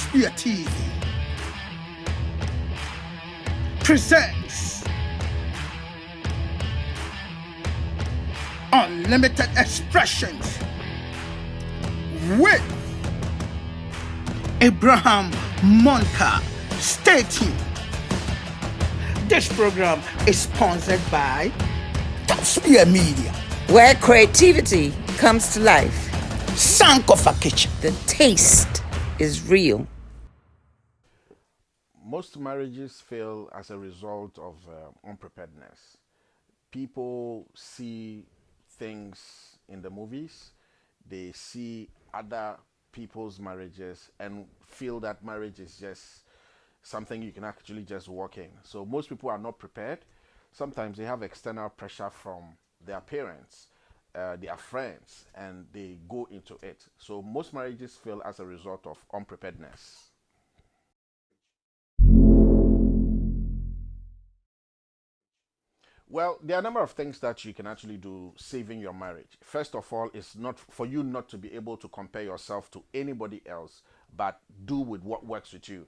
Spear TV presents Unlimited Expressions with Abraham Monka. Stay tuned. This program is sponsored by Spear Media, where creativity comes to life. Sankofa Kitchen. The taste is real. Most marriages fail as a result of unpreparedness. People see things in the movies, they see other people's marriages and feel that marriage is just something you can actually just walk in. So most people are not prepared. Sometimes they have external pressure from their parents, their friends, and they go into it. So most marriages fail as a result of unpreparedness. Well, there are a number of things that you can actually do saving your marriage. First of all, it's not for you not to be able to compare yourself to anybody else, but do with what works with you.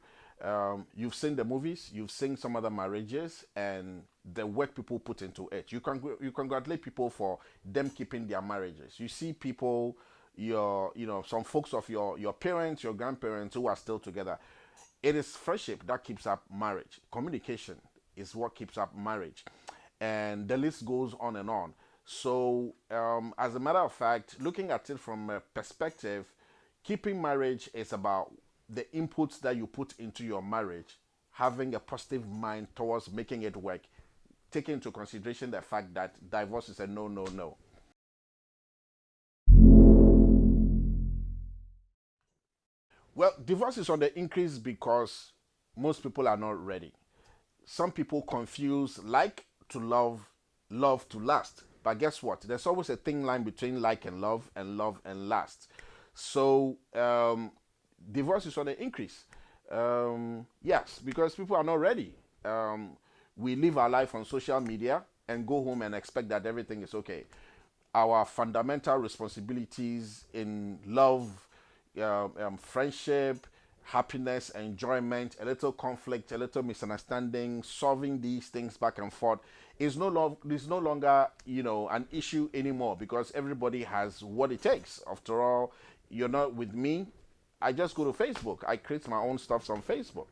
You've seen the movies, you've seen some other marriages, and the work people put into it. You congratulate people for them keeping their marriages. You see people, some folks of your parents, your grandparents who are still together. It is friendship that keeps up marriage. Communication is what keeps up marriage. And the list goes on and on. So, as a matter of fact, looking at it from a perspective, keeping marriage is about the inputs that you put into your marriage, having a positive mind towards making it work, taking into consideration the fact that divorce is a no, no, no. Well, divorce is on the increase because most people are not ready. Some people confuse like to love, love to last. But guess what? There's always a thin line between like and love and last. So divorce is on the increase. Yes, because people are not ready. We live our life on social media and go home and expect that everything is okay. Our fundamental responsibilities in love, friendship, happiness, enjoyment, a little conflict, a little misunderstanding, solving these things back and forth is no longer an issue anymore because everybody has what it takes. After all, you're not with me. I just go to Facebook. I create my own stuff on Facebook.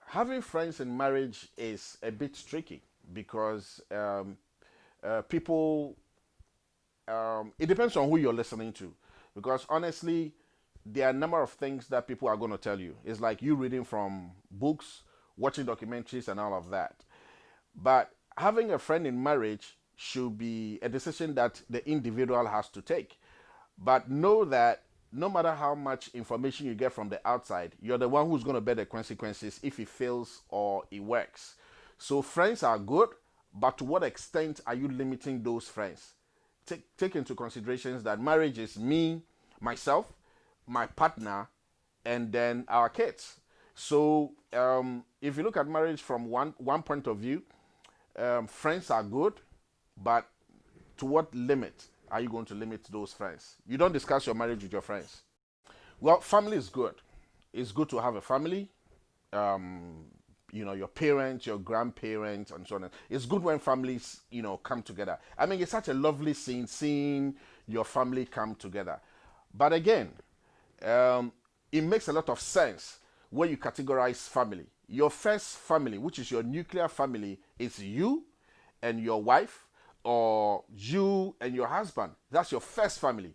Having friends in marriage is a bit tricky because people it depends on who you're listening to, because honestly there are a number of things that people are going to tell you. It's like you reading from books, watching documentaries and all of that. But having a friend in marriage should be a decision that the individual has to take. But know that no matter how much information you get from the outside, you're the one who's going to bear the consequences if it fails or it works. So friends are good, but to what extent are you limiting those friends? Take into considerations that marriage is me, myself, my partner, and then our kids. So if you look at marriage from one point of view, friends are good, but to what limit are you going to limit those friends? You don't discuss your marriage with your friends. Well, family is good. It's good to have a family. Your parents, your grandparents, and so on. It's good when families, come together. I mean, it's such a lovely scene, seeing your family come together. But again, it makes a lot of sense when you categorize family. Your first family, which is your nuclear family, is you and your wife, or you and your husband. That's your first family.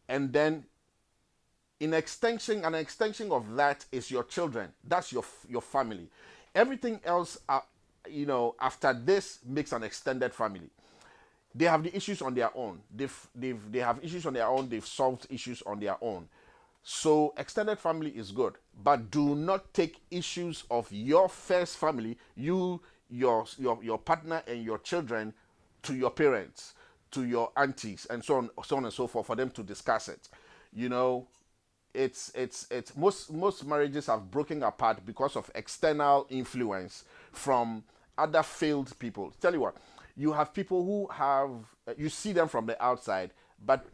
And then an extension of that is your children. That's your family. Everything else, after this makes an extended family. They have the issues on their own. They have issues on their own. They've solved issues on their own. So extended family is good, but do not take issues of your first family, your partner and your children, to your parents, to your aunties, and so on and so forth, for them to discuss it. It's most marriages have broken apart because of external influence from other failed people. Tell you what, you have people who have, you see them from the outside, but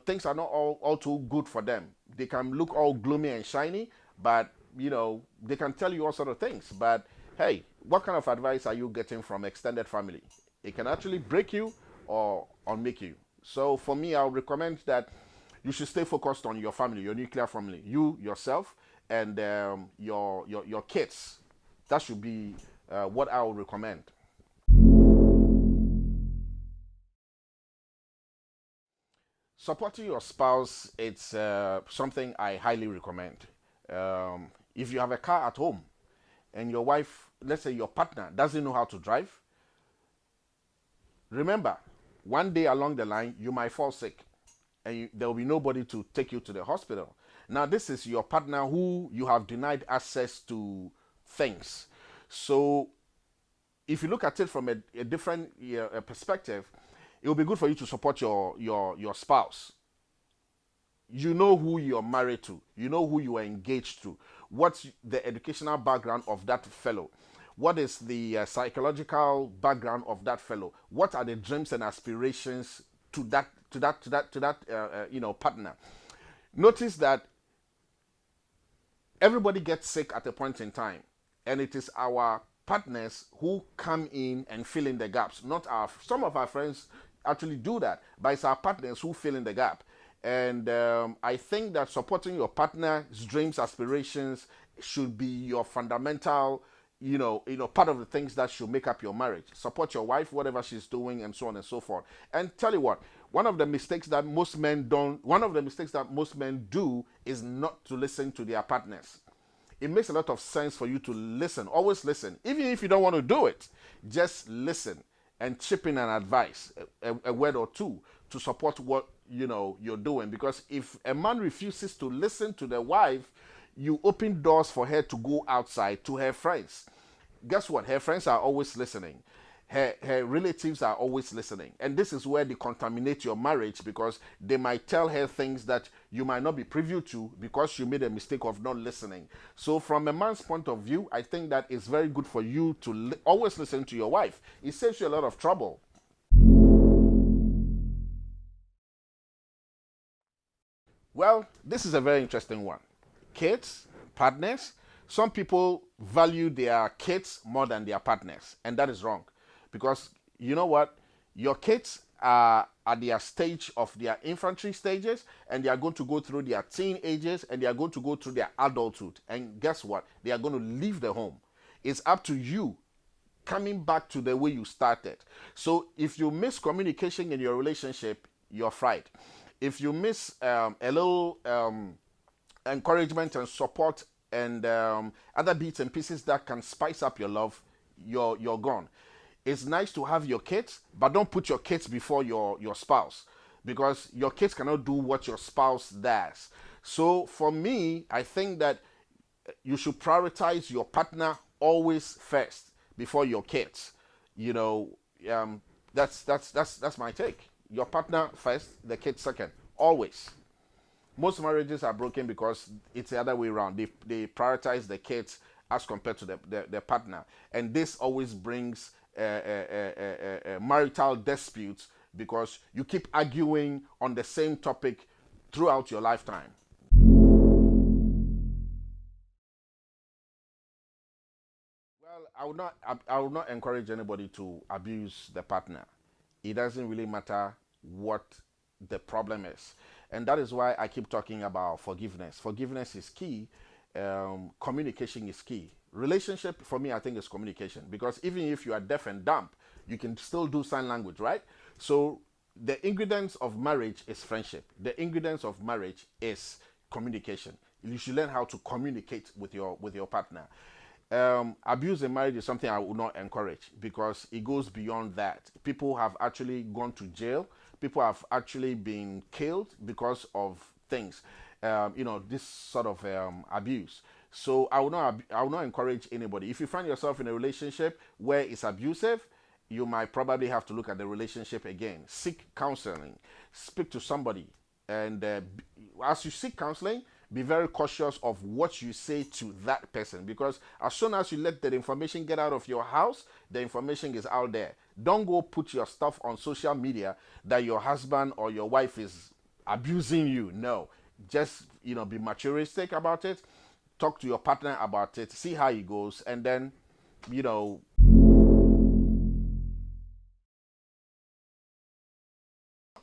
things are not all too good for them. They can look all gloomy and shiny, but they can tell you all sort of things. But hey, what kind of advice are you getting from extended family? It can actually break you or make you. So for me, I'll recommend that you should stay focused on your family, your nuclear family, you yourself, and your kids. That should be what I would recommend. Supporting your spouse, it's something I highly recommend. If you have a car at home and your wife, let's say your partner, doesn't know how to drive, remember, one day along the line, you might fall sick and there will be nobody to take you to the hospital. Now, this is your partner who you have denied access to things. So, if you look at it from a different perspective, it will be good for you to support your spouse. You know who you're married to, you know who you are engaged to, what's the educational background of that fellow, what is the psychological background of that fellow, what are the dreams and aspirations to that partner. Notice that everybody gets sick at a point in time, and it is our partners who come in and fill in the gaps. Not some of our friends actually do that, but it's our partners who fill in the gap. And I think that supporting your partner's dreams, aspirations should be your fundamental, part of the things that should make up your marriage. Support your wife, whatever she's doing, and so on and so forth. And tell you what, one of the mistakes that most men do is not to listen to their partners. It makes a lot of sense for you to listen. Always listen. Even if you don't want to do it, just listen and chip in an advice, a word or two to support what you're doing. Because if a man refuses to listen to the wife, you open doors for her to go outside to her friends. Guess what? Her friends are always listening. Her relatives are always listening. And this is where they contaminate your marriage, because they might tell her things that you might not be privy to because you made a mistake of not listening. So from a man's point of view, I think that it's very good for you to always listen to your wife. It saves you a lot of trouble. Well, this is a very interesting one. Kids, partners. Some people value their kids more than their partners, and that is wrong. Because you know what? Your kids are at their stage of their infantry stages, and they are going to go through their teen ages, and they are going to go through their adulthood. And guess what? They are going to leave the home. It's up to you coming back to the way you started. So if you miss communication in your relationship, you're fried. If you miss a little encouragement and support and other bits and pieces that can spice up your love, you're gone. It's nice to have your kids, but don't put your kids before your spouse, because your kids cannot do what your spouse does. So for me, I think that you should prioritize your partner always first before your kids. That's my take. Your partner first, the kids second, always. Most marriages are broken because it's the other way around. They prioritize the kids as compared to the partner, and this always brings marital disputes, because you keep arguing on the same topic throughout your lifetime. Well, I would not encourage anybody to abuse the partner. It doesn't really matter what the problem is, and that is why I keep talking about forgiveness. Forgiveness is key. Communication is key. Relationship, for me, I think is communication, because even if you are deaf and dumb, you can still do sign language, right? So the ingredients of marriage is friendship. The ingredients of marriage is communication. You should learn how to communicate with your partner. Abuse in marriage is something I would not encourage, because it goes beyond that. People have actually gone to jail. People have actually been killed because of things. This sort of abuse. So I will not encourage anybody. If you find yourself in a relationship where it's abusive, you might probably have to look at the relationship again. Seek counseling. Speak to somebody, and as you seek counseling, be very cautious of what you say to that person, because as soon as you let the information get out of your house, the information is out there. Don't go put your stuff on social media that your husband or your wife is abusing you. No, just be maturistic about it. Talk to your partner about it, see how it goes, and then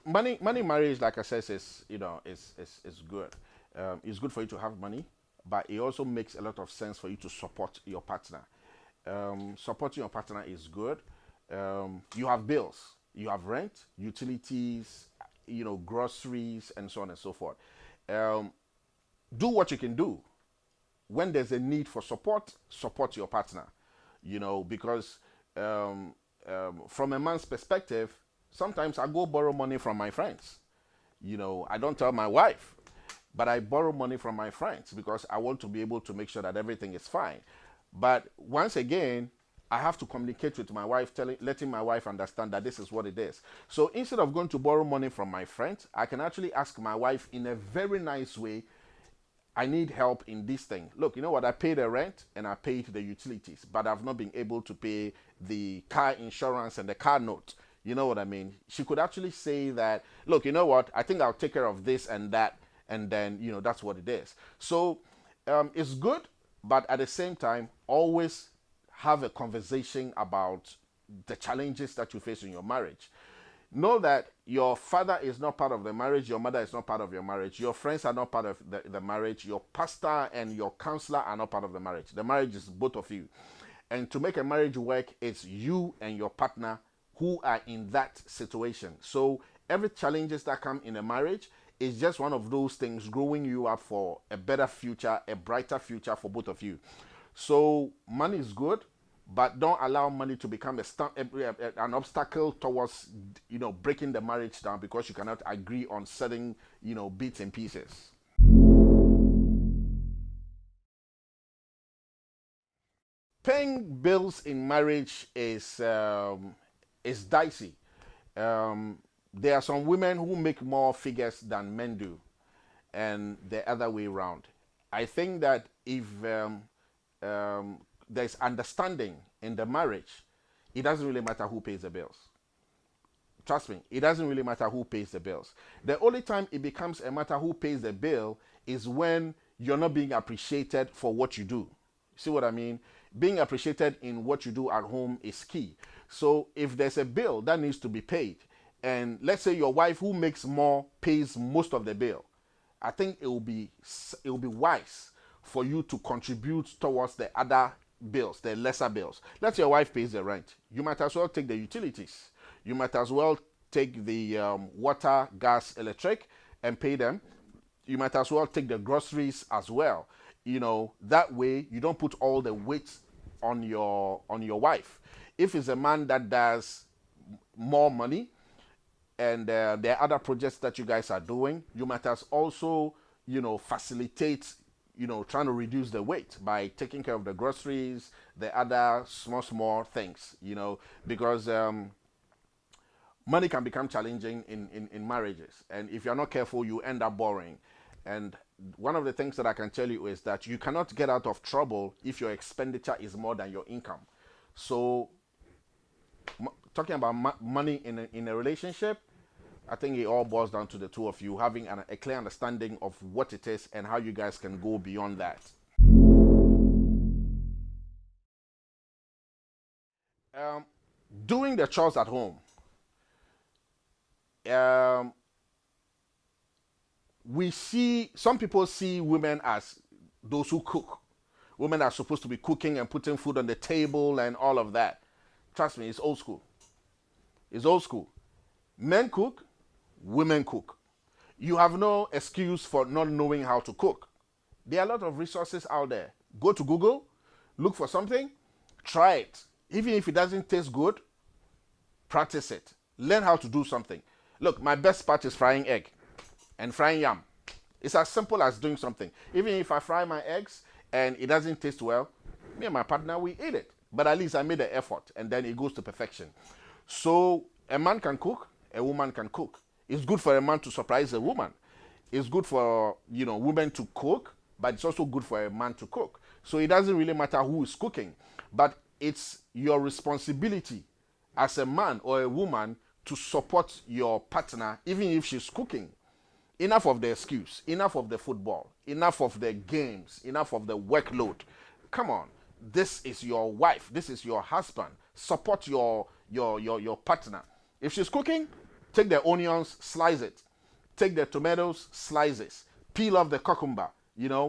money marriage, like I said, is good. It's good for you to have money, but it also makes a lot of sense for you to support your partner. Supporting your partner is good. You have bills, you have rent, utilities, groceries, and so on and so forth. Do what you can do. When there's a need for support your partner. Because from a man's perspective, sometimes I go borrow money from my friends. I don't tell my wife, but I borrow money from my friends because I want to be able to make sure that everything is fine. But once again, I have to communicate with my wife, letting my wife understand that this is what it is. So instead of going to borrow money from my friends, I can actually ask my wife in a very nice way, I need help in this thing. Look, you know what? I paid the rent and I paid the utilities, but I've not been able to pay the car insurance and the car note. You know what I mean? She could actually say that, look, you know what? I think I'll take care of this and that. And then, that's what it is. So it's good, but at the same time, always have a conversation about the challenges that you face in your marriage. Know that your father is not part of the marriage, your mother is not part of your marriage, your friends are not part of the marriage, your pastor and your counselor are not part of the marriage. The marriage is both of you. And to make a marriage work, it's you and your partner who are in that situation. So every challenges that come in a marriage is just one of those things growing you up for a better future, a brighter future for both of you. So money is good, but don't allow money to become an obstacle towards breaking the marriage down because you cannot agree on certain bits and pieces. Paying bills in marriage is dicey. There are some women who make more figures than men do, and the other way around. I think that if there's understanding in the marriage, it doesn't really matter who pays the bills. Trust me, it doesn't really matter who pays the bills. The only time it becomes a matter who pays the bill is when you're not being appreciated for what you do. See what I mean? Being appreciated in what you do at home is key. So if there's a bill that needs to be paid, and let's say your wife who makes more pays most of the bill, I think it will be wise for you to contribute towards the other bills, the lesser bills. Let's say your wife pays the rent. You might as well take the utilities. You might as well take the water, gas, electric and pay them. You might as well take the groceries as well. That way you don't put all the weight on your wife. If it's a man that does more money and there are other projects that you guys are doing, you might as also facilitate trying to reduce the weight by taking care of the groceries, the other small things, because money can become challenging in marriages. And if you're not careful, you end up borrowing. And one of the things that I can tell you is that you cannot get out of trouble if your expenditure is more than your income. So talking about money in a relationship, I think it all boils down to the two of you having a clear understanding of what it is and how you guys can go beyond that. Doing the chores at home. Some people see women as those who cook. Women are supposed to be cooking and putting food on the table and all of that. Trust me, it's old school. It's old school. Men cook, women cook. You have no excuse for not knowing how to cook. There are a lot of resources out there. Go to Google, look for something, try it. Even if it doesn't taste good, practice it. Learn how to do something. Look, my best part is frying egg and frying yam. It's as simple as doing something. Even if I fry my eggs and it doesn't taste well, me and my partner, we eat it. But at least I made the effort and then it goes to perfection. So a man can cook, a woman can cook. It's good for a man to surprise a woman. It's good for, women to cook, but it's also good for a man to cook. So it doesn't really matter who is cooking, but it's your responsibility as a man or a woman to support your partner, even if she's cooking. Enough of the excuse, enough of the football, enough of the games, enough of the workload. Come on, this is your wife, this is your husband. Support your partner. If she's cooking, take the onions, slice it. Take the tomatoes, slices. Peel off the cucumber.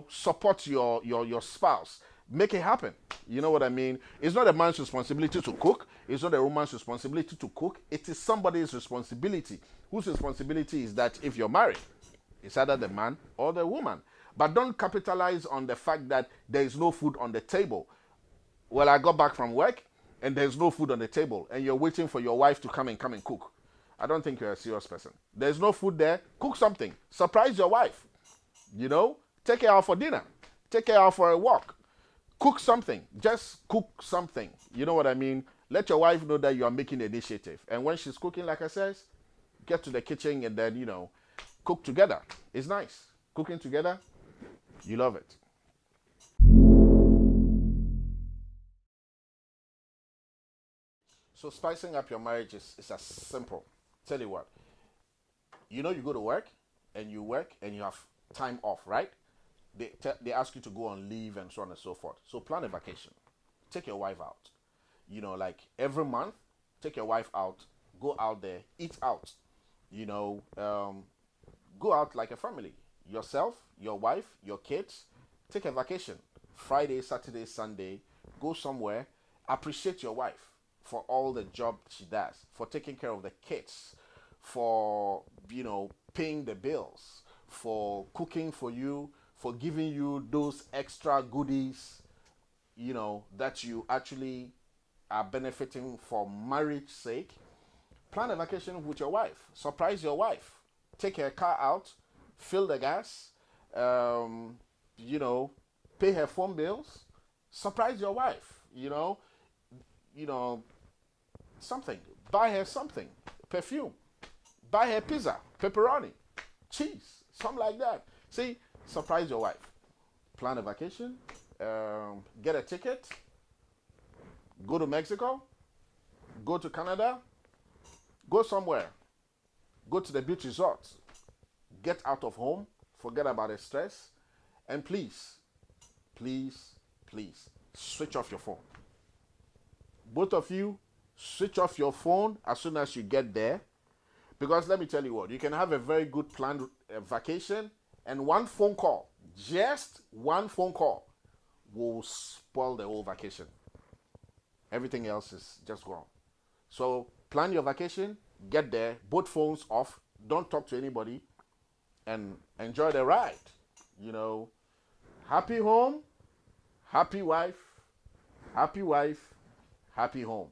Support your spouse. Make it happen. You know what I mean? It's not a man's responsibility to cook. It's not a woman's responsibility to cook. It is somebody's responsibility. Whose responsibility is that if you're married? It's either the man or the woman. But don't capitalize on the fact that there is no food on the table. Well, I got back from work and there's no food on the table and you're waiting for your wife to come and cook. I don't think you're a serious person. There's no food there. Cook something. Surprise your wife. Take her out for dinner. Take her out for a walk. Cook something. Just cook something. You know what I mean? Let your wife know that you are making the initiative. And when she's cooking, like I said, get to the kitchen and then, cook together. It's nice. Cooking together, you love it. So spicing up your marriage is as simple. Tell you what, you go to work and you have time off, right? They ask you to go on leave and so on and so forth. So plan a vacation. Take your wife out. Like every month, take your wife out, go out there, eat out. Go out like a family. Yourself, your wife, your kids. Take a vacation. Friday, Saturday, Sunday. Go somewhere. Appreciate your wife for all the job she does, for taking care of the kids, for paying the bills, for cooking for you, for giving you those extra goodies that you actually are benefiting for marriage sake. Plan a vacation with your wife. Surprise your wife. Take her car out, fill the gas, pay her phone bills. Surprise your wife. Something. Buy her something. Perfume. Buy her pizza, pepperoni, cheese, something like that. See, surprise your wife. Plan a vacation. Get a ticket. Go to Mexico. Go to Canada. Go somewhere. Go to the beach resort. Get out of home. Forget about the stress. And please, switch off your phone. Both of you, switch off your phone as soon as you get there. Because let me tell you what, you can have a very good planned vacation and one phone call, just one phone call, will spoil the whole vacation. Everything else is just gone. So plan your vacation, get there, both phones off, don't talk to anybody, and enjoy the ride. Happy home, happy wife, happy home.